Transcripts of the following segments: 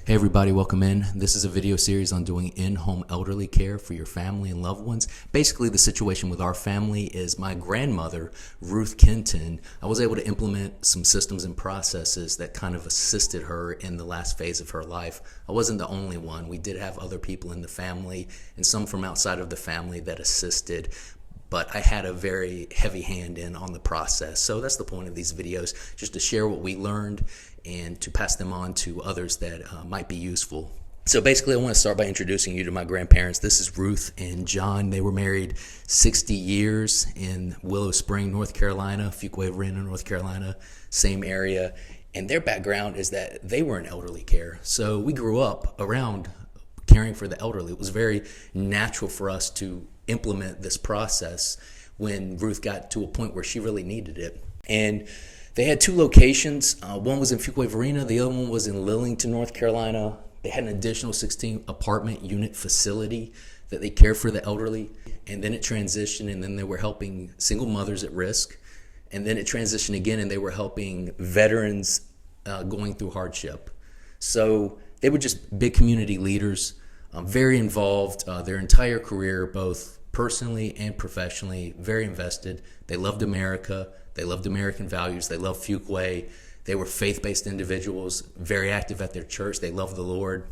Hey everybody, welcome in. This is a video series on doing in-home elderly care for your family and loved ones. Basically, the situation with our family is my grandmother, Ruth Kenton. I was able to implement some systems and processes that kind of assisted her in the last phase of her life. I wasn't the only one. We did have other people in the family and some from outside of the family that assisted. But I had a very heavy hand in on the process. So that's the point of these videos, just to share what we learned and to pass them on to others that might be useful. So basically, I want to start by introducing you to my grandparents. This is Ruth and John. They were married 60 years in Willow Spring, North Carolina, Fuquay-Varina, North Carolina, same area. And their background is that they were in elderly care. So we grew up around caring for the elderly. It was very natural for us to implement this process when Ruth got to a point where she really needed it. And they had two locations. One was in Fuquay-Varina. The other one was in Lillington, North Carolina. They had an additional 16 apartment unit facility that they cared for the elderly. And then it transitioned, and then they were helping single mothers at risk. And then it transitioned again, and they were helping veterans going through hardship. So they were just big community leaders, very involved their entire career, both personally and professionally, very invested. They loved America. They loved American values. They loved Fuquay. They were faith-based individuals, very active at their church. They loved the Lord.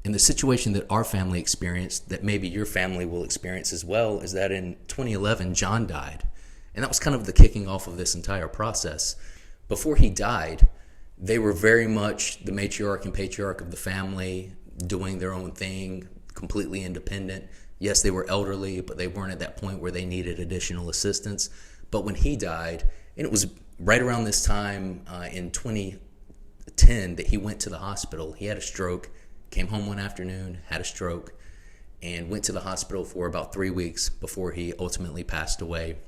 And the situation that our family experienced, that maybe your family will experience as well, is that in 2011, John died. And that was kind of the kicking off of this entire process. Before he died, they were very much the matriarch and patriarch of the family, doing their own thing, completely independent. Yes, they were elderly, but they weren't at that point where they needed additional assistance. But when he died, and it was right around this time in 2010 that he went to the hospital. He had a stroke, came home one afternoon, had a stroke, and went to the hospital for about 3 weeks before he ultimately passed away.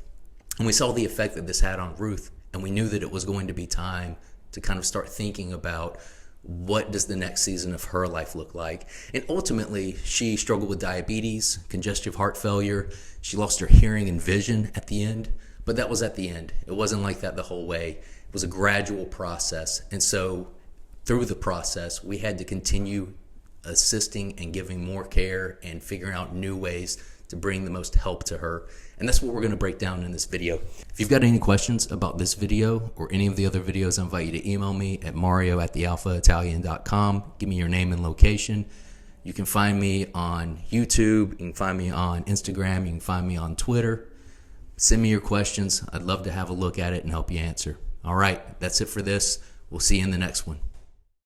And we saw the effect that this had on Ruth, and we knew that it was going to be time to kind of start thinking about what does the next season of her life look like. And ultimately, she struggled with diabetes, congestive heart failure. She lost her hearing and vision at the end. But that was at the end. It wasn't like that the whole way. It was a gradual process. And so through the process, we had to continue assisting and giving more care and figuring out new ways to bring the most help to her. And that's what we're going to break down in this video. If you've got any questions about this video or any of the other videos, I invite you to email me at mario@thealphaitalian.com. Give me your name and location. You can find me on YouTube. You can find me on Instagram. You can find me on Twitter. Send me your questions. I'd love to have a look at it and help you answer. All right, that's it for this. We'll see you in the next one.